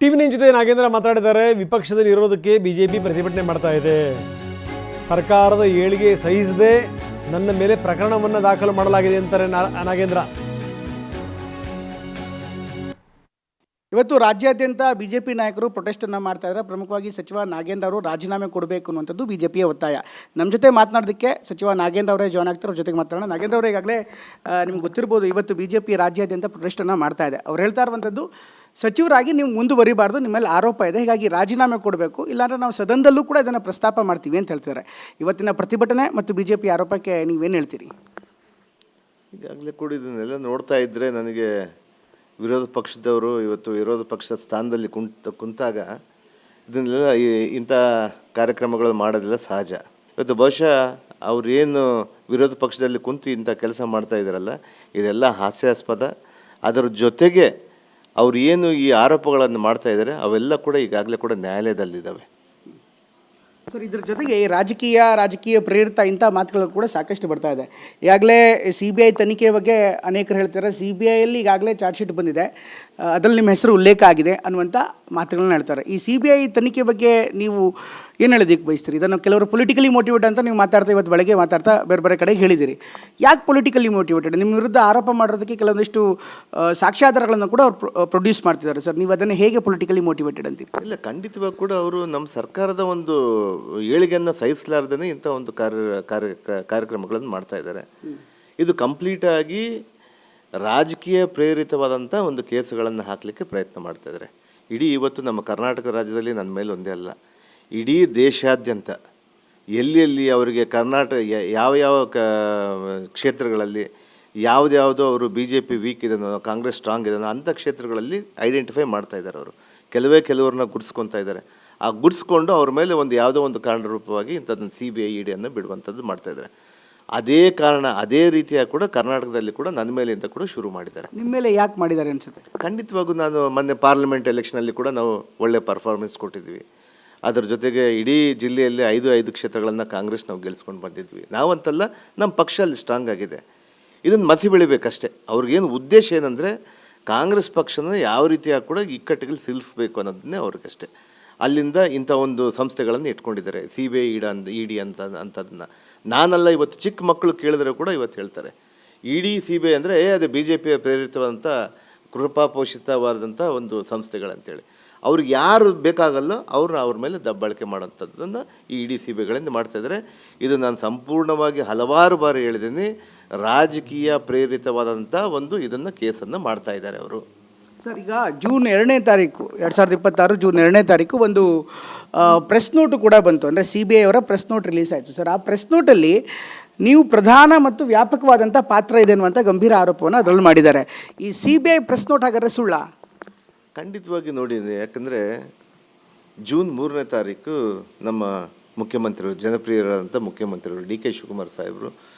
TV nine ಜೊತೆ ನಾಗೇಂದ್ರ ಮಾತಾಡಿದ್ದಾರೆ. ವಿಪಕ್ಷದಲ್ಲಿ ಇರೋದಕ್ಕೆ ಬಿಜೆಪಿ ಪ್ರತಿಭಟನೆ ಮಾಡ್ತಾ ಇದೆ. ಸರ್ಕಾರದ ಏಳಿಗೆ ಸಹಿಸದೆ ನನ್ನ ಮೇಲೆ ಪ್ರಕರಣವನ್ನು ದಾಖಲು ಮಾಡಲಾಗಿದೆ ಅಂತಾರೆ ನಾಗೇಂದ್ರ. ಇವತ್ತು ರಾಜ್ಯಾದ್ಯಂತ ಬಿಜೆಪಿ ನಾಯಕರು ಪ್ರೊಟೆಸ್ಟನ್ನು ಮಾಡ್ತಾ ಇದ್ದಾರೆ. ಪ್ರಮುಖವಾಗಿ ಸಚಿವ ನಾಗೇಂದ್ರ ಅವರು ರಾಜೀನಾಮೆ ಕೊಡಬೇಕು ಅನ್ನುವಂಥದ್ದು ಬಿಜೆಪಿಯ ಒತ್ತಾಯ. ನಮ್ಮ ಜೊತೆ ಮಾತನಾಡೋದಕ್ಕೆ ಸಚಿವ ನಾಗೇಂದ್ರ ಅವರೇ ಜಾಯ್ನ್ ಆಗ್ತಾರೆ. ಅವ್ರ ಜೊತೆಗೆ ಮಾತಾಡೋಣ. ನಾಗೇಂದ್ರ ಅವರೇ, ಈಗಾಗಲೇ ನಿಮ್ಗೆ ಗೊತ್ತಿರ್ಬೋದು, ಇವತ್ತು ಬಿಜೆಪಿ ರಾಜ್ಯಾದ್ಯಂತ ಪ್ರೊಟೆಸ್ಟನ್ನು ಮಾಡ್ತಾ ಇದೆ. ಅವ್ರು ಹೇಳ್ತಾ ಇರುವಂಥದ್ದು, ಸಚಿವರಾಗಿ ನೀವು ಮುಂದುವರಿಬಾರ್ದು, ನಿಮ್ಮ ಮೇಲೆ ಆರೋಪ ಇದೆ, ಹೀಗಾಗಿ ರಾಜೀನಾಮೆ ಕೊಡಬೇಕು, ಇಲ್ಲಾಂದರೆ ನಾವು ಸದನದಲ್ಲೂ ಕೂಡ ಇದನ್ನು ಪ್ರಸ್ತಾಪ ಮಾಡ್ತೀವಿ ಅಂತ ಹೇಳ್ತಿದ್ದಾರೆ. ಇವತ್ತಿನ ಪ್ರತಿಭಟನೆ ಮತ್ತು ಬಿಜೆಪಿ ಆರೋಪಕ್ಕೆ ನೀವೇನು ಹೇಳ್ತೀರಿ? ಈಗಾಗಲೇ ಕೂಡ ಇದನ್ನೆಲ್ಲ ನೋಡ್ತಾ ಇದ್ದರೆ ನನಗೆ ವಿರೋಧ ಪಕ್ಷದವರು ಇವತ್ತು ವಿರೋಧ ಪಕ್ಷದ ಸ್ಥಾನದಲ್ಲಿ ಕುಂತಾಗ ಇದನ್ನೆಲ್ಲ ಇಂಥ ಕಾರ್ಯಕ್ರಮಗಳು ಮಾಡೋದಿಲ್ಲ ಸಹಜ. ಇವತ್ತು ಬಹುಶಃ ಅವ್ರೇನು ವಿರೋಧ ಪಕ್ಷದಲ್ಲಿ ಕುಂತು ಇಂಥ ಕೆಲಸ ಮಾಡ್ತಾ ಇದ್ದಾರಲ್ಲ, ಇದೆಲ್ಲ ಹಾಸ್ಯಾಸ್ಪದ. ಅದರ ಜೊತೆಗೆ ಅವ್ರು ಏನು ಈ ಆರೋಪಗಳನ್ನು ಮಾಡ್ತಾ ಇದ್ದಾರೆ ಅವೆಲ್ಲ ಕೂಡ ಈಗಾಗಲೇ ಕೂಡ ನ್ಯಾಯಾಲಯದಲ್ಲಿದ್ದಾವೆ. ಸರ್, ಇದ್ರ ಜೊತೆಗೆ ರಾಜಕೀಯ ಪ್ರೇರಿತ ಇಂಥ ಮಾತುಗಳು ಕೂಡ ಸಾಕಷ್ಟು ಬರ್ತಾ ಇದೆ. ಈಗಾಗಲೇ CBI ತನಿಖೆ ಬಗ್ಗೆ ಅನೇಕರು ಹೇಳ್ತಾರೆ. CBIಯಲ್ಲಿ ಈಗಾಗಲೇ ಚಾರ್ಜ್ ಶೀಟ್ ಬಂದಿದೆ, ಅದರಲ್ಲಿ ನಿಮ್ಮ ಹೆಸರು ಉಲ್ಲೇಖ ಆಗಿದೆ ಅನ್ನುವಂಥ ಮಾತುಗಳನ್ನ ಹೇಳ್ತಾರೆ. ಈ CBI ತನಿಖೆ ಬಗ್ಗೆ ನೀವು ಏನು ಹೇಳೋದಕ್ಕೆ ಬಯಸ್ತೀರಿ? ಇದನ್ನು ಕೆಲವರು ಪೊಲಿಟಿಕಲಿ ಮೋಟಿವೇಟ್ ಅಂತ ನೀವು ಮಾತಾಡ್ತಾ ಇವತ್ತು ಬೆಳಗ್ಗೆ ಮಾತಾಡ್ತಾ ಬೇರೆ ಕಡೆಗೆ ಹೇಳಿದಿರಿ. ಯಾಕೆ ಪೊಲಿಟಿಕಲಿ ಮೋಟಿವೇಟೆಡ್? ನಿಮ್ಮ ವಿರುದ್ಧ ಆರೋಪ ಮಾಡೋದಕ್ಕೆ ಕೆಲವೊಂದಿಷ್ಟು ಸಾಕ್ಷ್ಯಾಧಾರಗಳನ್ನು ಕೂಡ ಅವ್ರು ಪ್ರೊಡ್ಯೂಸ್ ಮಾಡ್ತಿದ್ದಾರೆ. ಸರ್, ನೀವು ಅದನ್ನು ಹೇಗೆ ಪೊಲಿಟಿಕಲಿ ಮೋಟಿವೇಟೆಡ್ ಅಂತೀರಿ? ಇಲ್ಲ, ಖಂಡಿತವಾಗಿ ಕೂಡ ಅವರು ನಮ್ಮ ಸರ್ಕಾರದ ಒಂದು ಏಳಿಗೆಯನ್ನು ಸಹಿಸಲಾರ್ದೇ ಇಂಥ ಒಂದು ಕಾರ್ಯಕ್ರಮಗಳನ್ನು ಮಾಡ್ತಾ ಇದ್ದಾರೆ. ಇದು ಕಂಪ್ಲೀಟಾಗಿ ರಾಜಕೀಯ ಪ್ರೇರಿತವಾದಂಥ ಒಂದು ಕೇಸುಗಳನ್ನು ಹಾಕಲಿಕ್ಕೆ ಪ್ರಯತ್ನ ಮಾಡ್ತಾಯಿದ್ದಾರೆ. ಇಡೀ ಇವತ್ತು ನಮ್ಮ ಕರ್ನಾಟಕ ರಾಜ್ಯದಲ್ಲಿ ನನ್ನ ಮೇಲೆ ಒಂದೇ ಅಲ್ಲ, ಇಡೀ ದೇಶಾದ್ಯಂತ ಎಲ್ಲಿ ಅವರಿಗೆ ಕರ್ನಾಟಕ ಯಾವ ಕ್ಷೇತ್ರಗಳಲ್ಲಿ ಯಾವುದ್ಯಾವುದೋ ಅವರು BJP ವೀಕ್ ಇದನ್ನು, ಕಾಂಗ್ರೆಸ್ ಸ್ಟ್ರಾಂಗ್ ಇದನ್ನು, ಅಂಥ ಕ್ಷೇತ್ರಗಳಲ್ಲಿ ಐಡೆಂಟಿಫೈ ಮಾಡ್ತಾ ಇದ್ದಾರೆ. ಅವರು ಕೆಲವ್ರನ್ನ ಗುರ್ಸ್ಕೊತಾ ಇದ್ದಾರೆ. ಆ ಗುರ್ಸ್ಕೊಂಡು ಅವ್ರ ಮೇಲೆ ಒಂದು ಯಾವುದೋ ಒಂದು ಕಾರಣ ರೂಪವಾಗಿ ಇಂಥದ್ದನ್ನು CBI ED ಅನ್ನು ಬಿಡುವಂಥದ್ದು ಮಾಡ್ತಾಯಿದ್ದಾರೆ. ಅದೇ ಕಾರಣ, ಅದೇ ರೀತಿಯಾಗಿ ಕೂಡ ಕರ್ನಾಟಕದಲ್ಲಿ ಕೂಡ ನನ್ನ ಮೇಲೆ ಅಂತ ಕೂಡ ಶುರು ಮಾಡಿದ್ದಾರೆ. ನಿಮ್ಮ ಮೇಲೆ ಯಾಕೆ ಮಾಡಿದ್ದಾರೆ ಅನಿಸುತ್ತೆ? ಖಂಡಿತವಾಗೂ ನಾನು ಮೊನ್ನೆ ಪಾರ್ಲಿಮೆಂಟ್ ಎಲೆಕ್ಷನಲ್ಲಿ ಕೂಡ ನಾವು ಒಳ್ಳೆ ಪರ್ಫಾರ್ಮೆನ್ಸ್ ಕೊಟ್ಟಿದ್ವಿ. ಅದರ ಜೊತೆಗೆ ಇಡೀ ಜಿಲ್ಲೆಯಲ್ಲಿ 5 ಕ್ಷೇತ್ರಗಳನ್ನು ಕಾಂಗ್ರೆಸ್ ನಾವು ಗೆಲ್ಲಿಸ್ಕೊಂಡು ಬಂದಿದ್ವಿ. ನಾವಂತಲ್ಲ, ನಮ್ಮ ಪಕ್ಷ ಅಲ್ಲಿ ಸ್ಟ್ರಾಂಗ್ ಆಗಿದೆ. ಇದನ್ನು ಮಸಿ ಬೆಳಿಬೇಕಷ್ಟೇ. ಅವ್ರಿಗೇನು ಉದ್ದೇಶ ಏನಂದರೆ ಕಾಂಗ್ರೆಸ್ ಪಕ್ಷನ ಯಾವ ರೀತಿಯಾಗಿ ಕೂಡ ಇಕ್ಕಟ್ಟಿಗೆ ಸಿಲ್ಸ್ಬೇಕು ಅನ್ನೋದನ್ನೇ ಅವ್ರಿಗಷ್ಟೇ. ಅಲ್ಲಿಂದ ಇಂಥ ಒಂದು ಸಂಸ್ಥೆಗಳನ್ನು ಇಟ್ಕೊಂಡಿದ್ದಾರೆ, CBI ED ಅಂಥದ್ದನ್ನು. ನಾನಲ್ಲ, ಇವತ್ತು ಚಿಕ್ಕ ಮಕ್ಕಳು ಕೇಳಿದ್ರೆ ಕೂಡ ಇವತ್ತು ಹೇಳ್ತಾರೆ ED CBI ಅಂದರೆ ಅದು BJP ಪ್ರೇರಿತವಾದಂಥ ಕೃಪಾಪೋಷಿತವಾದಂಥ ಒಂದು ಸಂಸ್ಥೆಗಳಂತೇಳಿ. ಅವ್ರಿಗೆ ಯಾರು ಬೇಕಾಗಲ್ಲೋ ಅವ್ರ ಮೇಲೆ ದಬ್ಬಾಳಿಕೆ ಮಾಡೋಂಥದ್ದನ್ನು ಈ ED CBIಗಳಿಂದ ಮಾಡ್ತಾಯಿದ್ದಾರೆ. ಇದು ನಾನು ಸಂಪೂರ್ಣವಾಗಿ ಹಲವಾರು ಬಾರಿ ಹೇಳಿದ್ದೀನಿ, ರಾಜಕೀಯ ಪ್ರೇರಿತವಾದಂಥ ಒಂದು ಇದನ್ನು ಕೇಸನ್ನು ಮಾಡ್ತಾ ಇದ್ದಾರೆ ಅವರು. ಸರ್, ಈಗ ಜೂನ್ 2ನೇ ತಾರೀಕು 2026 ಜೂನ್ 2ನೇ ತಾರೀಕು ಒಂದು ಪ್ರೆಸ್ ನೋಟು ಕೂಡ ಬಂತು. ಅಂದರೆ CBI ಅವರ ಪ್ರೆಸ್ ನೋಟ್ ರಿಲೀಸ್ ಆಯಿತು. ಸರ್, ಆ ಪ್ರೆಸ್ ನೋಟಲ್ಲಿ ನೀವು ಪ್ರಧಾನ ಮತ್ತು ವ್ಯಾಪಕವಾದಂಥ ಪಾತ್ರ ಇದೆ ಅನ್ನುವಂಥ ಗಂಭೀರ ಆರೋಪವನ್ನು ಅದರಲ್ಲಿ ಮಾಡಿದ್ದಾರೆ. ಈ CBI ಪ್ರೆಸ್ ನೋಟ್ ಹಾಗಾದರೆ ಸುಳ್ಳ? ಖಂಡಿತವಾಗಿ ನೋಡಿದೆ. ಯಾಕಂದರೆ ಜೂನ್ 3ನೇ ತಾರೀಕು ನಮ್ಮ ಮುಖ್ಯಮಂತ್ರಿಗಳು, ಜನಪ್ರಿಯರಾದಂಥ ಮುಖ್ಯಮಂತ್ರಿಗಳು DK ಶಿವಕುಮಾರ್ ಸಾಹೇಬರು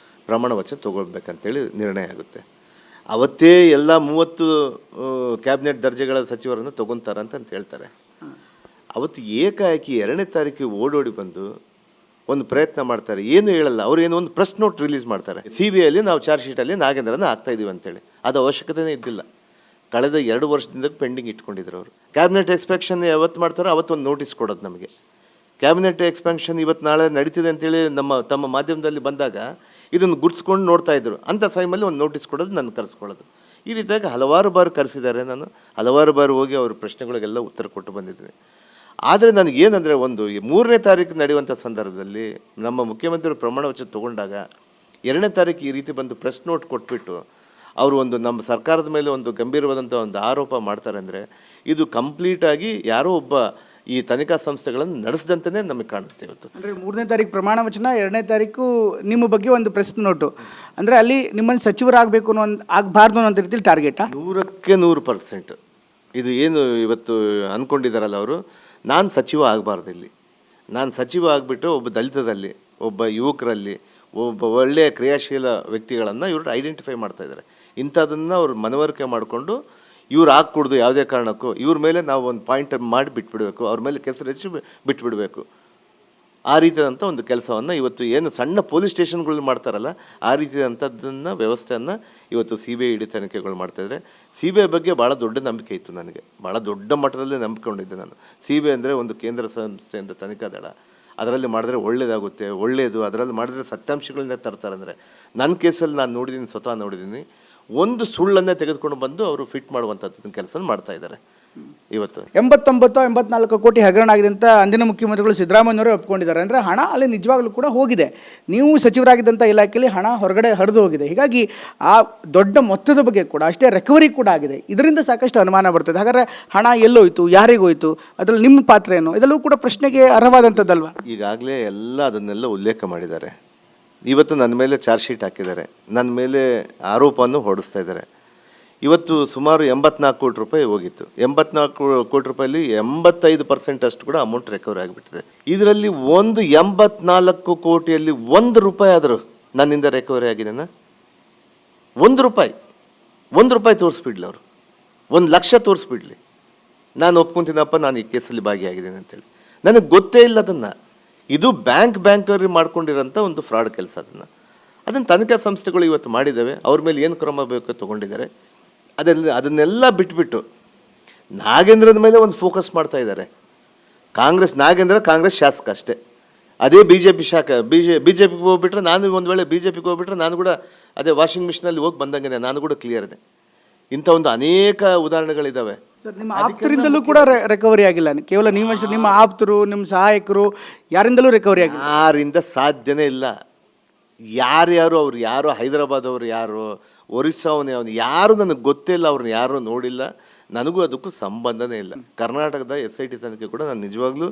ಪ್ರಮಾಣ ವಚನ ತೊಗೊಳ್ಬೇಕಂತೇಳಿ ನಿರ್ಣಯ ಆಗುತ್ತೆ. ಅವತ್ತೇ ಎಲ್ಲ 30 ಕ್ಯಾಬಿನೆಟ್ ದರ್ಜೆಗಳ ಸಚಿವರನ್ನು ತೊಗೊತಾರಂತ ಹೇಳ್ತಾರೆ. ಅವತ್ತು ಏಕಾಏಕಿ 2ನೇ ತಾರೀಕಿಗೆ ಓಡೋಡಿ ಬಂದು ಒಂದು ಪ್ರಯತ್ನ ಮಾಡ್ತಾರೆ. ಏನು ಹೇಳಲ್ಲ, ಅವ್ರು ಏನೋ ಒಂದು ಪ್ರೆಸ್ ನೋಟ್ ರಿಲೀಸ್ ಮಾಡ್ತಾರೆ. CBIಯಲ್ಲಿ ನಾವು ಚಾರ್ಜ್ ಶೀಟಲ್ಲಿ ನಾಗೇಂದ್ರನ ಹಾಕ್ತಾಯಿದ್ದೀವಿ ಅಂತೇಳಿ. ಅದು ಅವಶ್ಯಕತೆಯೇ ಇದ್ದಿಲ್ಲ. ಕಳೆದ 2 ವರ್ಷದಿಂದ ಪೆಂಡಿಂಗ್ ಇಟ್ಕೊಂಡಿದ್ರು ಅವರು. ಕ್ಯಾಬಿನೆಟ್ ಎಕ್ಸ್ಪೆನ್ಷನ್ ಯಾವತ್ತು ಮಾಡ್ತಾರೋ ಅವತ್ತೊಂದು ನೋಟಿಸ್ ಕೊಡೋದು ನಮಗೆ. ಕ್ಯಾಬಿನೆಟ್ ಎಕ್ಸ್ಪೆನ್ಷನ್ ಇವತ್ತು ನಾಳೆ ನಡೀತಿದೆ ಅಂತೇಳಿ ತಮ್ಮ ಮಾಧ್ಯಮದಲ್ಲಿ ಬಂದಾಗ ಇದನ್ನು ಗುರ್ಸ್ಕೊಂಡು ನೋಡ್ತಾ ಇದ್ರು. ಅಂಥ ಟೈಮಲ್ಲಿ ಒಂದು ನೋಟಿಸ್ ಕೊಡೋದು, ನನ್ನ ಕರೆಸ್ಕೊಳ್ಳೋದು. ಈ ರೀತಿಯಾಗಿ ಹಲವಾರು ಬಾರಿ ಕರೆಸಿದ್ದಾರೆ. ನಾನು ಹಲವಾರು ಬಾರಿ ಹೋಗಿ ಅವ್ರ ಪ್ರಶ್ನೆಗಳಿಗೆಲ್ಲ ಉತ್ತರ ಕೊಟ್ಟು ಬಂದಿದ್ದೀನಿ. ಆದರೆ ನನಗೇನಂದರೆ, ಒಂದು 3ನೇ ತಾರೀಕು ನಡೆಯುವಂಥ ಸಂದರ್ಭದಲ್ಲಿ ನಮ್ಮ ಮುಖ್ಯಮಂತ್ರಿಗಳು ಪ್ರಮಾಣ ವಚನ ತೊಗೊಂಡಾಗ 2ನೇ ತಾರೀಕು ಈ ರೀತಿ ಬಂದು ಪ್ರೆಸ್ ನೋಟ್ ಕೊಟ್ಬಿಟ್ಟು ಅವರು ಒಂದು ನಮ್ಮ ಸರ್ಕಾರದ ಮೇಲೆ ಒಂದು ಗಂಭೀರವಾದಂಥ ಒಂದು ಆರೋಪ ಮಾಡ್ತಾರೆ ಅಂದರೆ, ಇದು ಕಂಪ್ಲೀಟಾಗಿ ಯಾರೋ ಒಬ್ಬ ಈ ತನಿಖಾ ಸಂಸ್ಥೆಗಳನ್ನು ನಡೆಸಿದಂತೆಯೇ ನಮಗೆ ಕಾಣುತ್ತೆ. ಇವತ್ತು ಅಂದರೆ 3ನೇ ತಾರೀಕು ಪ್ರಮಾಣ ವಚನ, 2ನೇ ತಾರೀಕು ನಿಮ್ಮ ಬಗ್ಗೆ ಒಂದು ಪ್ರೆಸ್ ನೋಟು. ಅಂದರೆ ಅಲ್ಲಿ ನಿಮ್ಮನ್ನು ಸಚಿವರಾಗಬೇಕು ಆಗಬಾರ್ದು ಅನ್ನೋ ರೀತಿಯಲ್ಲಿ ಟಾರ್ಗೆಟಾ? 100% ಇದು ಏನು ಇವತ್ತು ಅಂದ್ಕೊಂಡಿದ್ದಾರಲ್ಲ ಅವರು, ನಾನು ಸಚಿವ ಆಗಬಾರ್ದು. ಇಲ್ಲಿ ನಾನು ಸಚಿವ ಆಗಿಬಿಟ್ಟು ಒಬ್ಬ ದಲಿತರಲ್ಲಿ, ಒಬ್ಬ ಯುವಕರಲ್ಲಿ, ಒಬ್ಬ ಒಳ್ಳೆಯ ಕ್ರಿಯಾಶೀಲ ವ್ಯಕ್ತಿಗಳನ್ನು ಇವರು ಐಡೆಂಟಿಫೈ ಮಾಡ್ತಾಯಿದ್ದಾರೆ. ಇಂಥದನ್ನು ಅವ್ರು ಮನವರಿಕೆ ಮಾಡಿಕೊಂಡು ಇವ್ರು ಹಾಕ್ಕೊಡ್ದು ಯಾವುದೇ ಕಾರಣಕ್ಕೂ ಇವ್ರ ಮೇಲೆ ನಾವು ಒಂದು ಪಾಯಿಂಟ್ ಮಾಡಿ ಬಿಟ್ಬಿಡಬೇಕು, ಅವ್ರ ಮೇಲೆ ಕೆಸರು ಹೆಚ್ಚಿ ಬಿಟ್ಬಿಡಬೇಕು. ಆ ರೀತಿಯಾದಂಥ ಒಂದು ಕೆಲಸವನ್ನು ಇವತ್ತು ಏನು ಸಣ್ಣ ಪೊಲೀಸ್ ಸ್ಟೇಷನ್ಗಳು ಮಾಡ್ತಾರಲ್ಲ ಆ ರೀತಿಯಾದಂಥದ್ದನ್ನು ವ್ಯವಸ್ಥೆಯನ್ನು ಇವತ್ತು CBI ಇಡಿ ತನಿಖೆಗಳು ಮಾಡ್ತಾಯಿದ್ರೆ CBI ಬಗ್ಗೆ ಭಾಳ ದೊಡ್ಡ ನಂಬಿಕೆ ಇತ್ತು ನನಗೆ, ಭಾಳ ದೊಡ್ಡ ಮಟ್ಟದಲ್ಲಿ ನಂಬಿಕೊಂಡಿದ್ದೆ ನಾನು. CBI ಅಂದರೆ ಒಂದು ಕೇಂದ್ರ ಸಂಸ್ಥೆಯಿಂದ ತನಿಖಾ ದಳ, ಅದರಲ್ಲಿ ಮಾಡಿದ್ರೆ ಒಳ್ಳೆಯದಾಗುತ್ತೆ, ಒಳ್ಳೆಯದು, ಅದರಲ್ಲಿ ಮಾಡಿದ್ರೆ ಸತ್ಯಾಂಶಗಳನ್ನ ತರ್ತಾರೆ. ಅಂದರೆ ನನ್ನ ಕೇಸಲ್ಲಿ ನಾನು ನೋಡಿದ್ದೀನಿ, ಸ್ವತಃ ನೋಡಿದ್ದೀನಿ, ಒಂದು ಸುಳ್ಳನ್ನೇ ತೆಗೆದುಕೊಂಡು ಬಂದು ಅವರು ಫಿಟ್ ಮಾಡುವಂಥದ್ದು ಕೆಲಸ ಮಾಡ್ತಾ ಇದ್ದಾರೆ. ಇವತ್ತು 84 ಕೋಟಿ ಹಗರಣ ಆಗಿದೆ ಅಂತ ಅಂದಿನ ಮುಖ್ಯಮಂತ್ರಿಗಳು ಸಿದ್ದರಾಮಯ್ಯನವರೇ ಒಪ್ಕೊಂಡಿದ್ದಾರೆ. ಅಂದರೆ ಹಣ ಅಲ್ಲಿ ನಿಜವಾಗ್ಲೂ ಕೂಡ ಹೋಗಿದೆ, ನೀವು ಸಚಿವರಾಗಿದ್ದಂಥ ಇಲಾಖೆಯಲ್ಲಿ ಹಣ ಹೊರಗಡೆ ಹರಿದು ಹೋಗಿದೆ. ಹೀಗಾಗಿ ಆ ದೊಡ್ಡ ಮೊತ್ತದ ಬಗ್ಗೆ ಕೂಡ ಅಷ್ಟೇ ರಿಕವರಿ ಕೂಡ ಆಗಿದೆ. ಇದರಿಂದ ಸಾಕಷ್ಟು ಅನುಮಾನ ಬರ್ತದೆ. ಹಾಗಾದರೆ ಹಣ ಎಲ್ಲೋಯ್ತು, ಯಾರಿಗೋಯ್ತು, ಅದರಲ್ಲಿ ನಿಮ್ಮ ಪಾತ್ರ ಏನು, ಇದೆಲ್ಲವೂ ಕೂಡ ಪ್ರಶ್ನೆಗೆ ಅರ್ಹವಾದಂಥದ್ದಲ್ವಾ? ಈಗಾಗಲೇ ಎಲ್ಲ ಅದನ್ನೆಲ್ಲ ಉಲ್ಲೇಖ ಮಾಡಿದ್ದಾರೆ. ಇವತ್ತು ನನ್ನ ಮೇಲೆ ಚಾರ್ಜ್ ಶೀಟ್ ಹಾಕಿದ್ದಾರೆ, ನನ್ನ ಮೇಲೆ ಆರೋಪವನ್ನು ಹೊಡಿಸ್ತಾ ಇದ್ದಾರೆ. ಇವತ್ತು ಸುಮಾರು 84 ಕೋಟಿ ರೂಪಾಯಿ ಹೋಗಿತ್ತು. 84 ಕೋಟಿ ರೂಪಾಯಲ್ಲಿ 85% ಅಷ್ಟು ಕೂಡ ಅಮೌಂಟ್ ರಿಕವರಿ ಆಗಿಬಿಟ್ಟಿದೆ. ಇದರಲ್ಲಿ ಒಂದು 84 ಕೋಟಿಯಲ್ಲಿ 1 ರೂಪಾಯಿ ಆದರೂ ನನ್ನಿಂದ ರಿಕವರಿ ಆಗಿದೆನಾ? 1 ರೂಪಾಯಿ ತೋರಿಸ್ಬಿಡ್ಲಿ, ಅವರು 1 ಲಕ್ಷ ತೋರಿಸ್ಬಿಡ್ಲಿ, ನಾನು ಒಪ್ಕೊತೀನಪ್ಪ ನಾನು ಈ ಕೇಸಲ್ಲಿ ಭಾಗಿಯಾಗಿದ್ದೀನಿ ಅಂತೇಳಿ. ನನಗೆ ಗೊತ್ತೇ ಇಲ್ಲ ಅದನ್ನು. ಇದು ಬ್ಯಾಂಕರ್ ಮಾಡ್ಕೊಂಡಿರೋಂಥ ಒಂದು ಫ್ರಾಡ್ ಕೆಲಸ. ಅದನ್ನು ತನಿಖಾ ಸಂಸ್ಥೆಗಳು ಇವತ್ತು ಮಾಡಿದ್ದಾವೆ, ಅವ್ರ ಮೇಲೆ ಏನು ಕ್ರಮ ಬೇಕೋ ತೊಗೊಂಡಿದ್ದಾರೆ. ಅದನ್ನೆಲ್ಲ ಬಿಟ್ಬಿಟ್ಟು ನಾಗೇಂದ್ರದ ಮೇಲೆ ಒಂದು ಫೋಕಸ್ ಮಾಡ್ತಾ ಇದ್ದಾರೆ. ಕಾಂಗ್ರೆಸ್ ಶಾಸಕ ಅಷ್ಟೇ, ಅದೇ BJP ಶಾಖ BJPಗೆ ಹೋಗ್ಬಿಟ್ರೆ, ನಾನು ಒಂದು ವೇಳೆ BJPಗೆ ಹೋಗ್ಬಿಟ್ರೆ ನಾನು ಕೂಡ ಅದೇ ವಾಷಿಂಗ್ ಮಿಷಿನಲ್ಲಿ ಹೋಗಿ ಬಂದಂಗೆ ನಾನು ಕೂಡ ಕ್ಲಿಯರ್ ಇದೆ. ಇಂಥ ಒಂದು ಅನೇಕ ಉದಾಹರಣೆಗಳಿದ್ದಾವೆ. ಸರ್, ನಿಮ್ಮ ಆಪ್ತರಿಂದಲೂ ಕೂಡ ರಿಕವರಿ ಆಗಿಲ್ಲ. ಕೇವಲ ನೀವಷ್ಟೇ, ನಿಮ್ಮ ಆಪ್ತರು, ನಿಮ್ಮ ಸಹಾಯಕರು, ಯಾರಿಂದಲೂ ರಿಕವರಿ ಆಗಿಲ್ಲ. ಯಾರಿಂದ ಸಾಧ್ಯನೇ ಇಲ್ಲ. ಯಾರ್ಯಾರು ಅವ್ರು, ಯಾರು ಹೈದರಾಬಾದ್ ಅವರು, ಯಾರು ಒರಿಸ್ಸಾವನೇ, ಅವನು ಯಾರು ನನಗೆ ಗೊತ್ತೇ ಇಲ್ಲ, ಅವ್ರನ್ನ ಯಾರೂ ನೋಡಿಲ್ಲ, ನನಗೂ ಅದಕ್ಕೂ ಸಂಬಂಧನೇ ಇಲ್ಲ. ಕರ್ನಾಟಕದ SIT ತನಿಖೆ ಕೂಡ ನಾನು ನಿಜವಾಗ್ಲೂ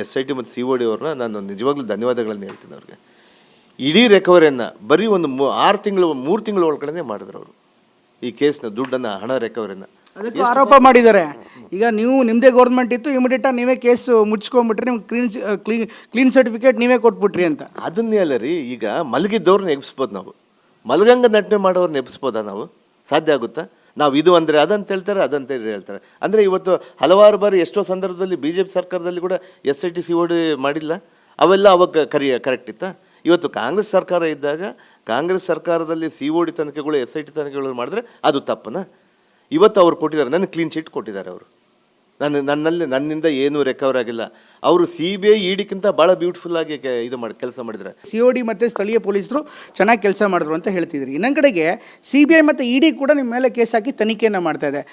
SIT ಮತ್ತು COD ಅವ್ರನ್ನ ನಾನು ನಿಜವಾಗ್ಲೂ ಧನ್ಯವಾದಗಳನ್ನು ಹೇಳ್ತೀನಿ ಅವ್ರಿಗೆ. ಇಡೀ ರಿಕವರಿಯನ್ನು ಬರೀ ಒಂದು 3 ತಿಂಗಳ ಒಳಗಡೆ ಮಾಡಿದ್ರು ಅವರು ಈ ಕೇಸ್ನ ದುಡ್ಡನ್ನು, ಹಣ ರಿಕವರಿಯನ್ನು. ಅದಕ್ಕೂ ಆರೋಪ ಮಾಡಿದ್ದಾರೆ. ಈಗ ನೀವು ನಿಮ್ಮದೇ ಗೌರ್ಮೆಂಟ್ ಇತ್ತು, ಇಮಿಡಿಯೇಟಾಗಿ ನೀವೇ ಕೇಸ್ ಮುಚ್ಕೊಂಡ್ಬಿಟ್ರಿ, ನಿಮ್ಗೆ ಕ್ಲೀನ್ ಸರ್ಟಿಫಿಕೇಟ್ ನೀವೇ ಕೊಟ್ಬಿಟ್ರಿ ಅಂತ. ಅದನ್ನೇ ಅಲ್ಲ ರೀ, ಈಗ ಮಲಗಿದ್ದವ್ರನ್ನ ಎಬ್ಸ್ಬೋದು ನಾವು, ಮಲಗಂಗ ನಟನೆ ಮಾಡೋರನ್ನ ಎಬ್ಸ್ಬೋದಾ ನಾವು? ಸಾಧ್ಯ ಆಗುತ್ತಾ? ನಾವು ಇದು ಅಂದರೆ ಅದಂತ ಹೇಳ್ತಾರೆ, ಅದಂತ ಹೇಳ್ತಾರೆ. ಅಂದರೆ ಇವತ್ತು ಹಲವಾರು ಬಾರಿ ಎಷ್ಟೋ ಸಂದರ್ಭದಲ್ಲಿ BJP ಸರ್ಕಾರದಲ್ಲಿ ಕೂಡ SIT COD ಮಾಡಿಲ್ಲ, ಅವೆಲ್ಲ ಅವಾಗ ಕರೆಕ್ಟ್ ಇತ್ತಾ? ಇವತ್ತು ಕಾಂಗ್ರೆಸ್ ಸರ್ಕಾರ ಇದ್ದಾಗ ಕಾಂಗ್ರೆಸ್ ಸರ್ಕಾರದಲ್ಲಿ COD ತನಿಖೆಗಳು, SIT ತನಿಖೆಗಳು ಮಾಡಿದ್ರೆ ಅದು ತಪ್ಪನಾ? ಇವತ್ತು ಅವ್ರು ಕೊಟ್ಟಿದ್ದಾರೆ, ನನಗೆ ಕ್ಲೀನ್ ಚೀಟ್ ಕೊಟ್ಟಿದ್ದಾರೆ ಅವರು. ನನ್ನಿಂದ ಏನೂ ರಿಕವರ್ ಆಗಿಲ್ಲ. ಅವರು CBI EDಕ್ಕಿಂತ ಭಾಳ ಬ್ಯೂಟಿಫುಲ್ಲಾಗಿ ಇದು ಕೆಲಸ ಮಾಡಿದ್ದಾರೆ. COD ಮತ್ತು ಸ್ಥಳೀಯ ಪೊಲೀಸರು ಚೆನ್ನಾಗಿ ಕೆಲಸ ಮಾಡಿದ್ರು ಅಂತ ಹೇಳ್ತಿದ್ರಿ. ಇನ್ನೊಂದು ಕಡೆಗೆ CBI ಮತ್ತು ED ಕೂಡ ನಿಮ್ಮ ಮೇಲೆ ಕೇಸ್ ಹಾಕಿ ತನಿಖೆಯನ್ನು ಮಾಡ್ತಾ ಇದೆ.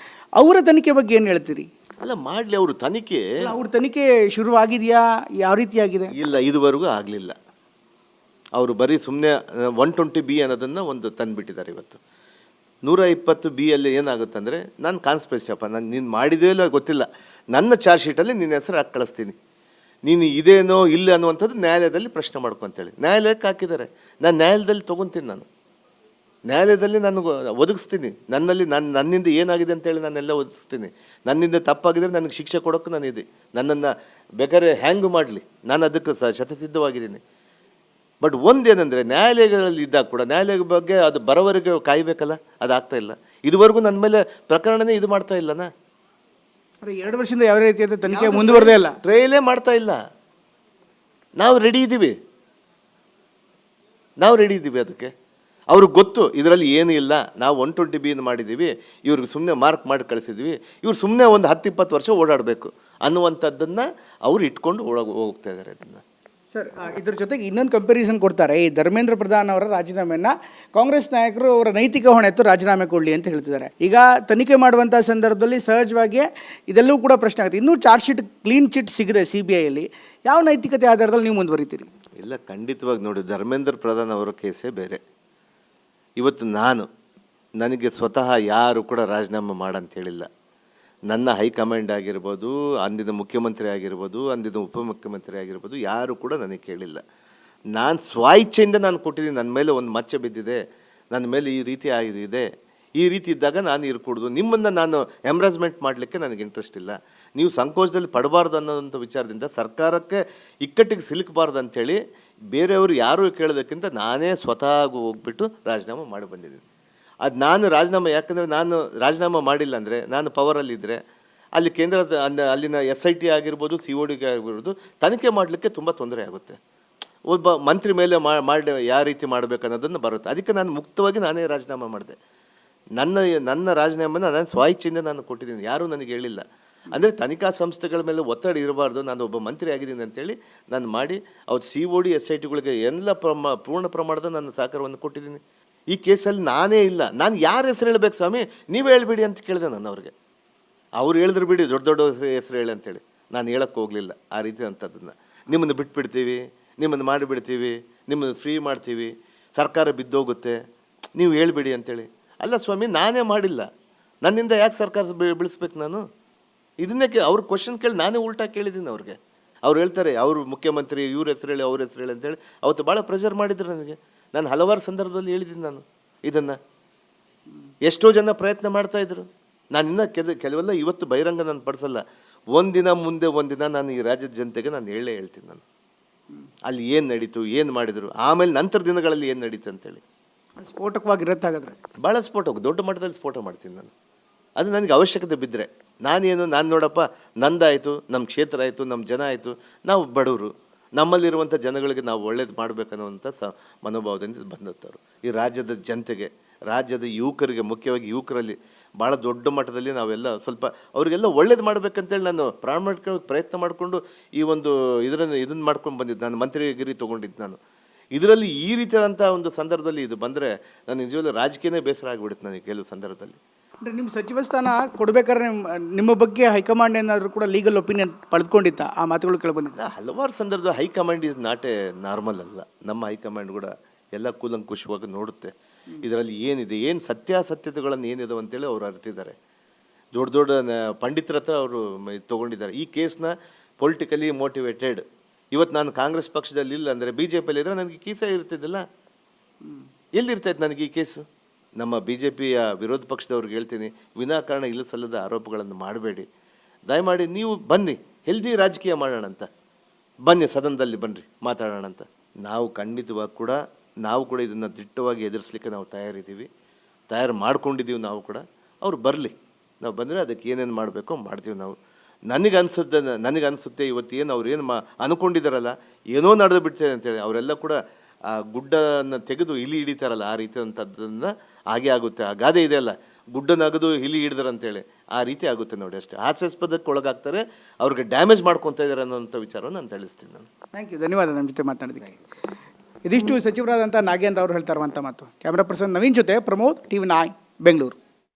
ಅವರ ತನಿಖೆ ಬಗ್ಗೆ ಏನು ಹೇಳ್ತೀರಿ? ಅಲ್ಲ, ಮಾಡಲಿ ಅವರು ತನಿಖೆ. ಅವ್ರ ತನಿಖೆ ಶುರುವಾಗಿದೆಯಾ? ಯಾವ ರೀತಿಯಾಗಿದೆ? ಇಲ್ಲ, ಇದುವರೆಗೂ ಆಗಲಿಲ್ಲ. ಅವರು ಬರೀ ಸುಮ್ಮನೆ 120B ಅನ್ನೋದನ್ನು ಒಂದು ತಂದುಬಿಟ್ಟಿದ್ದಾರೆ. ಇವತ್ತು 120B ಅಲ್ಲಿ ಏನಾಗುತ್ತೆ ಅಂದರೆ, ನಾನು ಕಾನ್ಸ್ಪಿರಸಿಯಪ್ಪ, ನೀನು ಮಾಡಿದೇ ಇಲ್ಲ ಗೊತ್ತಿಲ್ಲ, ನನ್ನ ಚಾರ್ಜ್ ಶೀಟಲ್ಲಿ ನಿನ್ನ ಹೆಸರು ಹಾಕಿ ಕಳಿಸ್ತೀನಿ, ನೀನು ಇದೇನೋ ಇಲ್ಲ ಅನ್ನುವಂಥದ್ದು ನ್ಯಾಯಾಲಯದಲ್ಲಿ ಪ್ರಶ್ನೆ ಮಾಡ್ಕೊಂತೇಳಿ ನ್ಯಾಯಾಲಯಕ್ಕೆ ಹಾಕಿದ್ದಾರೆ. ನಾನು ನ್ಯಾಯಾಲಯದಲ್ಲಿ ತೊಗೊತೀನಿ, ನಾನು ನ್ಯಾಯಾಲಯದಲ್ಲಿ ನನಗೆ ಒದಗಿಸ್ತೀನಿ. ನನ್ನಿಂದ ಏನಾಗಿದೆ ಅಂತೇಳಿ ನಾನೆಲ್ಲ ಒದಗಿಸ್ತೀನಿ. ನನ್ನಿಂದ ತಪ್ಪಾಗಿದ್ದರೆ ನನಗೆ ಶಿಕ್ಷೆ ಕೊಡೋಕ್ಕೆ ನಾನಿದೆ. ನನ್ನನ್ನು ಬೇಕಾದ್ರೆ ಹ್ಯಾಂಗ್ ಮಾಡಲಿ, ನಾನು ಅದಕ್ಕೆ ಶತಸಿದ್ಧವಾಗಿದ್ದೀನಿ. ಬಟ್ ಒಂದೇನೆಂದರೆ, ನ್ಯಾಯಾಲಯಗಳಲ್ಲಿ ಇದ್ದಾಗ ಕೂಡ ನ್ಯಾಯಾಲಯದ ಬಗ್ಗೆ ಅದು ಬರೋವರೆಗೆ ಕಾಯಬೇಕಲ್ಲ, ಅದಾಗ್ತಾ ಇಲ್ಲ. ಇದುವರೆಗೂ ನನ್ನ ಮೇಲೆ ಪ್ರಕರಣನೇ ಇದು ಮಾಡ್ತಾ ಇಲ್ಲನಾ? 2 ವರ್ಷದಿಂದ ಯಾವ ರೀತಿಯಾದ ತನಿಖೆ ಮುಂದುವರೆದೇ ಇಲ್ಲ, ಟ್ರಯಲೇ ಮಾಡ್ತಾ ಇಲ್ಲ. ನಾವು ರೆಡಿ ಇದ್ದೀವಿ ಅದಕ್ಕೆ. ಅವ್ರಿಗೆ ಗೊತ್ತು ಇದರಲ್ಲಿ ಏನೂ ಇಲ್ಲ, ನಾವು 120B ಮಾಡಿದ್ದೀವಿ, ಇವ್ರಿಗೆ ಸುಮ್ಮನೆ ಮಾರ್ಕ್ ಮಾಡಿ ಕಳಿಸಿದ್ವಿ, ಇವ್ರು ಸುಮ್ಮನೆ ಒಂದು 10-20 ವರ್ಷ ಓಡಾಡಬೇಕು ಅನ್ನುವಂಥದ್ದನ್ನು ಅವ್ರು ಇಟ್ಕೊಂಡು ಹೋಗ್ತಾ ಇದ್ದಾರೆ. ಅದನ್ನು ಸರ್, ಇದ್ರ ಜೊತೆಗೆ ಇನ್ನೊಂದು ಕಂಪ್ಯಾರಿಸನ್ ಕೊಡ್ತಾರೆ. ಈ ಧರ್ಮೇಂದ್ರ ಪ್ರಧಾನ್ ಅವರ ರಾಜೀನಾಮೆಯನ್ನು ಕಾಂಗ್ರೆಸ್ ನಾಯಕರು ಅವರ ನೈತಿಕ ಹೊಣೆ ಎತ್ತು ರಾಜೀನಾಮೆ ಕೊಡಲಿ ಅಂತ ಹೇಳ್ತಿದ್ದಾರೆ. ಈಗ ತನಿಖೆ ಮಾಡುವಂಥ ಸಂದರ್ಭದಲ್ಲಿ ಸಹಜವಾಗಿ ಇದೆಲ್ಲವೂ ಕೂಡ ಪ್ರಶ್ನೆ ಆಗುತ್ತೆ. ಇನ್ನೂ ಚಾರ್ಜ್ ಶೀಟ್, ಕ್ಲೀನ್ ಚಿಟ್ ಸಿಗದೆ CBIಯಲ್ಲಿ, ಯಾವ ನೈತಿಕತೆ ಆಧಾರದಲ್ಲಿ ನೀವು ಮುಂದುವರಿತೀರಿ? ಇಲ್ಲ, ಖಂಡಿತವಾಗಿ ನೋಡಿ, ಧರ್ಮೇಂದ್ರ ಪ್ರಧಾನ್ ಅವರ ಕೇಸೇ ಬೇರೆ. ಇವತ್ತು ನನಗೆ ಸ್ವತಃ ಯಾರು ಕೂಡ ರಾಜೀನಾಮೆ ಮಾಡಂತ ಹೇಳಿಲ್ಲ. ನನ್ನ ಹೈಕಮಾಂಡ್ ಆಗಿರ್ಬೋದು, ಅಂದಿನ ಮುಖ್ಯಮಂತ್ರಿ ಆಗಿರ್ಬೋದು, ಅಂದಿನ ಉಪಮುಖ್ಯಮಂತ್ರಿ ಆಗಿರ್ಬೋದು, ಯಾರು ಕೂಡ ನನಗೆ ಕೇಳಿಲ್ಲ. ನಾನು ಸ್ವೇಚ್ಛೆಯಿಂದ ನಾನು ಕೊಟ್ಟಿದ್ದೀನಿ. ನನ್ನ ಮೇಲೆ ಒಂದು ಮಚ್ಚೆ ಬಿದ್ದಿದೆ, ನನ್ನ ಮೇಲೆ ಈ ರೀತಿ ಆಗಿದೆ, ಈ ರೀತಿ ಇದ್ದಾಗ ನಾನು ಇರ್ಕೊಡ್ದು. ನಿಮ್ಮನ್ನು ನಾನು ಎಂಬ್ರಾಸ್ಮೆಂಟ್ ಮಾಡಲಿಕ್ಕೆ ನನಗೆ ಇಂಟ್ರೆಸ್ಟ್ ಇಲ್ಲ. ನೀವು ಸಂಕೋಚದಲ್ಲಿ ಪಡಬಾರ್ದು ಅನ್ನೋಂಥ ವಿಚಾರದಿಂದ, ಸರ್ಕಾರಕ್ಕೆ ಇಕ್ಕಟ್ಟಿಗೆ ಸಿಲುಕಬಾರ್ದು ಅಂಥೇಳಿ ಬೇರೆಯವರು ಯಾರೂ ಕೇಳೋದಕ್ಕಿಂತ ನಾನೇ ಸ್ವತಃ ಹೋಗ್ಬಿಟ್ಟು ರಾಜೀನಾಮೆ ಮಾಡಿ ಬಂದಿದ್ದೀನಿ. ಅದು ನಾನು ರಾಜೀನಾಮೆ, ಯಾಕಂದರೆ ನಾನು ರಾಜೀನಾಮೆ ಮಾಡಿಲ್ಲ ಅಂದರೆ, ನಾನು ಪವರಲ್ಲಿದ್ದರೆ ಅಲ್ಲಿ ಕೇಂದ್ರದ ಅಲ್ಲಿನ SIT ಆಗಿರ್ಬೋದು COD ಆಗಿರ್ಬೋದು ತನಿಖೆ ಮಾಡಲಿಕ್ಕೆ ತುಂಬ ತೊಂದರೆ ಆಗುತ್ತೆ. ಒಬ್ಬ ಮಂತ್ರಿ ಮೇಲೆ ಮಾಡಿ ಯಾವ ರೀತಿ ಮಾಡಬೇಕು ಅನ್ನೋದನ್ನು ಬರುತ್ತೆ. ಅದಕ್ಕೆ ನಾನು ಮುಕ್ತವಾಗಿ ನಾನೇ ರಾಜೀನಾಮೆ ಮಾಡಿದೆ. ನನ್ನ ರಾಜೀನಾಮೆನ ನಾನು ಸ್ವಇಚ್ಛೆಯಿಂದ ನಾನು ಕೊಟ್ಟಿದ್ದೀನಿ, ಯಾರೂ ನನಗೆ ಹೇಳಿಲ್ಲ. ಅಂದರೆ ತನಿಖಾ ಸಂಸ್ಥೆಗಳ ಮೇಲೆ ಒತ್ತಡ ಇರಬಾರ್ದು, ನಾನು ಒಬ್ಬ ಮಂತ್ರಿ ಆಗಿದ್ದೀನಿ ಅಂತೇಳಿ ನಾನು ಮಾಡಿ ಅವ್ರು COD SITಗಳಿಗೆ ಎಲ್ಲ ಪೂರ್ಣ ಪ್ರಮಾಣದ ನನ್ನ ಸಹಕಾರವನ್ನು ಕೊಟ್ಟಿದ್ದೀನಿ. ಈ ಕೇಸಲ್ಲಿ ನಾನೇ ಇಲ್ಲ, ನಾನು ಯಾರ ಹೆಸರು ಹೇಳಬೇಕು ಸ್ವಾಮಿ, ನೀವೇ ಹೇಳ್ಬಿಡಿ ಅಂತ ಕೇಳಿದೆ ನಾನು ಅವ್ರಿಗೆ. ಅವ್ರು ಹೇಳಿದ್ರು ಬಿಡಿ ದೊಡ್ಡ ದೊಡ್ಡ ಹೆಸರು ಹೇಳಿ ಅಂತೇಳಿ, ನಾನು ಹೇಳೋಕ್ಕೆ ಹೋಗಲಿಲ್ಲ ಆ ರೀತಿ ಅಂಥದ್ದನ್ನು. ನಿಮ್ಮನ್ನು ಬಿಟ್ಬಿಡ್ತೀವಿ, ನಿಮ್ಮನ್ನು ಮಾಡಿಬಿಡ್ತೀವಿ, ನಿಮ್ಮನ್ನು ಫ್ರೀ ಮಾಡ್ತೀವಿ, ಸರ್ಕಾರ ಬಿದ್ದೋಗುತ್ತೆ, ನೀವು ಹೇಳ್ಬಿಡಿ ಅಂತೇಳಿ. ಅಲ್ಲ ಸ್ವಾಮಿ, ನಾನೇ ಮಾಡಿಲ್ಲ, ನನ್ನಿಂದ ಯಾಕೆ ಸರ್ಕಾರ ಬೀಳಿಸ್ಬೇಕು ನಾನು? ಇದನ್ನೇ ಅವ್ರ ಕ್ವಶನ್ ಕೇಳಿ ನಾನೇ ಉಲ್ಟಾ ಕೇಳಿದ್ದೀನಿ ಅವ್ರಿಗೆ. ಅವ್ರು ಹೇಳ್ತಾರೆ ಅವರು ಮುಖ್ಯಮಂತ್ರಿ, ಇವ್ರ ಹೆಸರು ಹೇಳಿ ಅವ್ರ ಹೆಸರು ಹೇಳಿ ಅಂತೇಳಿ ಅವತ್ತು ಭಾಳ ಪ್ರೆಷರ್ ಮಾಡಿದ್ರು ನನಗೆ. ನಾನು ಹಲವಾರು ಸಂದರ್ಭದಲ್ಲಿ ಹೇಳಿದ್ದೀನಿ ನಾನು ಇದನ್ನು. ಎಷ್ಟೋ ಜನ ಪ್ರಯತ್ನ ಮಾಡ್ತಾಯಿದ್ರು. ನಾನು ಇನ್ನೂ ಕೆಲವೆಲ್ಲ ಇವತ್ತು ಬಹಿರಂಗ ನಾನು ಪಡಿಸಲ್ಲ. ಒಂದಿನ ಮುಂದೆ ಒಂದಿನ ನಾನು ಈ ರಾಜ್ಯದ ಜನತೆಗೆ ನಾನು ಹೇಳ್ತೀನಿ ನಾನು ಅಲ್ಲಿ ಏನು ನಡೀತು, ಏನು ಮಾಡಿದರು, ಆಮೇಲೆ ನಂತರ ದಿನಗಳಲ್ಲಿ ಏನು ನಡೀತು ಅಂತೇಳಿ. ಸ್ಫೋಟಕವಾಗಿರುತ್ತೆ ಹಾಗಾದರೆ. ಭಾಳ ಸ್ಫೋಟ, ದೊಡ್ಡ ಮಟ್ಟದಲ್ಲಿ ಸ್ಫೋಟ ಮಾಡ್ತೀನಿ ನಾನು. ಅದು ನನಗೆ ಅವಶ್ಯಕತೆ ಬಿದ್ದರೆ. ನಾನು ನೋಡಪ್ಪ, ನಂದಾಯಿತು, ನಮ್ಮ ಕ್ಷೇತ್ರ ಆಯಿತು, ನಮ್ಮ ಜನ ಆಯಿತು, ನಾವು ಬಡವರು, ನಮ್ಮಲ್ಲಿರುವಂಥ ಜನಗಳಿಗೆ ನಾವು ಒಳ್ಳೇದು ಮಾಡಬೇಕನ್ನುವಂಥ ಮನೋಭಾವದಿಂದ ಬಂದವರು. ಈ ರಾಜ್ಯದ ಜನತೆಗೆ, ರಾಜ್ಯದ ಯುವಕರಿಗೆ, ಮುಖ್ಯವಾಗಿ ಯುವಕರಲ್ಲಿ ಭಾಳ ದೊಡ್ಡ ಮಟ್ಟದಲ್ಲಿ ನಾವೆಲ್ಲ ಸ್ವಲ್ಪ ಅವರಿಗೆಲ್ಲ ಒಳ್ಳೇದು ಮಾಡಬೇಕಂತೇಳಿ ನಾನು ಪ್ರಾಮಾಣಿಕವಾಗಿ ಪ್ರಯತ್ನ ಮಾಡಿಕೊಂಡು ಈ ಒಂದು ಇದನ್ನು ಮಾಡ್ಕೊಂಡು ಬಂದಿದ್ದು. ನಾನು ಮಂತ್ರಿಗಿರಿ ತೊಗೊಂಡಿದ್ದು ನಾನು. ಇದರಲ್ಲಿ ಈ ರೀತಿಯಾದಂಥ ಒಂದು ಸಂದರ್ಭದಲ್ಲಿ ಇದು ಬಂದರೆ ನಾನು ನಿಜವಾಗ್ಲೂ ರಾಜಕೀಯನೇ ಬೇಸರ ಆಗಿಬಿಡುತ್ತೆ ನನಗೆ ಕೆಲವು ಸಂದರ್ಭದಲ್ಲಿ. ಅಂದರೆ ನಿಮ್ಮ ಸಚಿವ ಸ್ಥಾನ ಕೊಡಬೇಕಾದ್ರೆ ನಿಮ್ಮ ಬಗ್ಗೆ ಹೈಕಮಾಂಡ್ ಏನಾದರೂ ಕೂಡ ಲೀಗಲ್ ಒಪಿನಿಯನ್ ಪಡೆದುಕೊಂಡಿತ್ತ? ಆ ಮಾತುಗಳು ಕೇಳಿಬಂದಿದ್ದ ಹಲವಾರು ಸಂದರ್ಭದಲ್ಲಿ high command is not A normal ಅಲ್ಲ. ನಮ್ಮ ಹೈಕಮಾಂಡ್ ಕೂಡ ಎಲ್ಲ ಕೂಲಂಕುಷವಾಗಿ ನೋಡುತ್ತೆ. ಇದರಲ್ಲಿ ಏನಿದೆ, ಏನು ಸತ್ಯಾಸತ್ಯತೆಗಳನ್ನು ಏನಿದೆ ಅಂತೇಳಿ ಅವ್ರು ಅರಿತಿದ್ದಾರೆ. ದೊಡ್ಡ ದೊಡ್ಡ ಪಂಡಿತರ ಹತ್ರ ಅವರು ತೊಗೊಂಡಿದ್ದಾರೆ. ಈ ಕೇಸ್ನ ಪೊಲಿಟಿಕಲಿ ಮೋಟಿವೇಟೆಡ್. ಇವತ್ತು ನಾನು ಕಾಂಗ್ರೆಸ್ ಪಕ್ಷದಲ್ಲಿ ಇಲ್ಲ ಅಂದರೆ BJPಯಲ್ಲಿ ಇದ್ದರೆ ನನಗೆ ಕೇಸ ಇರ್ತಿದ್ದಿಲ್ಲ. ಎಲ್ಲಿರ್ತಾಯಿತ್ತು ನನಗೆ ಈ ಕೇಸು? ನಮ್ಮ BJPಯ ವಿರೋಧ ಪಕ್ಷದವ್ರಿಗೆ ಹೇಳ್ತೀನಿ, ವಿನಾಕಾರಣ ಇಲ್ಲ ಸಲ್ಲದ ಆರೋಪಗಳನ್ನು ಮಾಡಬೇಡಿ. ದಯಮಾಡಿ ನೀವು ಬನ್ನಿ, ಹೆಲ್ದಿ ರಾಜಕೀಯ ಮಾಡೋಣ ಅಂತ ಬನ್ನಿ, ಸದನದಲ್ಲಿ ಬನ್ನಿರಿ ಮಾತಾಡೋಣ ಅಂತ. ನಾವು ಖಂಡಿತವಾಗಿ ಕೂಡ ಇದನ್ನು ದಿಟ್ಟವಾಗಿ ಎದುರಿಸಲಿಕ್ಕೆ ನಾವು ತಯಾರು ಮಾಡ್ಕೊಂಡಿದ್ದೀವಿ. ನಾವು ಕೂಡ ಅವ್ರು ಬರಲಿ, ನಾವು ಬಂದರೆ ಅದಕ್ಕೆ ಏನೇನು ಮಾಡಬೇಕೋ ಮಾಡ್ತೀವಿ ನಾವು. ನನಗನ್ಸುತ್ತೆ ಇವತ್ತು ಏನು ಅವ್ರು ಏನು ಅಂದ್ಕೊಂಡಿದ್ದಾರಲ್ಲ, ಏನೋ ನಡೆದು ಬಿಡ್ತೇನೆ ಅಂತೇಳಿ, ಅವರೆಲ್ಲ ಕೂಡ ಆ ಗುಡ್ಡನ್ನು ತೆಗೆದು ಇಲಿ ಹಿಡಿತಾರಲ್ಲ, ಆ ರೀತಿಯಂಥದ್ದನ್ನು ಹಾಗೆ ಆಗುತ್ತೆ. ಆ ಗಾದೆ ಇದೆಯಲ್ಲ, ಗುಡ್ಡನಗದು ಇಲಿ ಹಿಡಿದ್ರಂತೇಳಿ, ಆ ರೀತಿ ಆಗುತ್ತೆ ನೋಡಿ ಅಷ್ಟೇ. ಹಾಸ್ಯಾಸ್ಪದಕ್ಕೆ ಒಳಗಾಗ್ತಾರೆ, ಅವ್ರಿಗೆ ಡ್ಯಾಮೇಜ್ ಮಾಡ್ಕೊತಾ ಇದ್ದಾರೆ ಅನ್ನೋಂಥ ವಿಚಾರವನ್ನು ನಾನು ತಿಳಿಸ್ತೀನಿ ನಾನು. ಥ್ಯಾಂಕ್ ಯು, ಧನ್ಯವಾದ ನಮ್ಮ ಜೊತೆ ಮಾತನಾಡಿದ್ದಕ್ಕೆ. ಇದಿಷ್ಟು ಸಚಿವರಾದಂಥ ನಾಗೇಂದ್ರ ಅವರು ಹೇಳ್ತಾ ಇರುವಂಥ ಮಾತು. ಕ್ಯಾಮ್ರಾ ಪರ್ಸನ್ ನವೀನ್ ಜೊತೆ ಪ್ರಮೋದ್, TV9 ಬೆಂಗಳೂರು.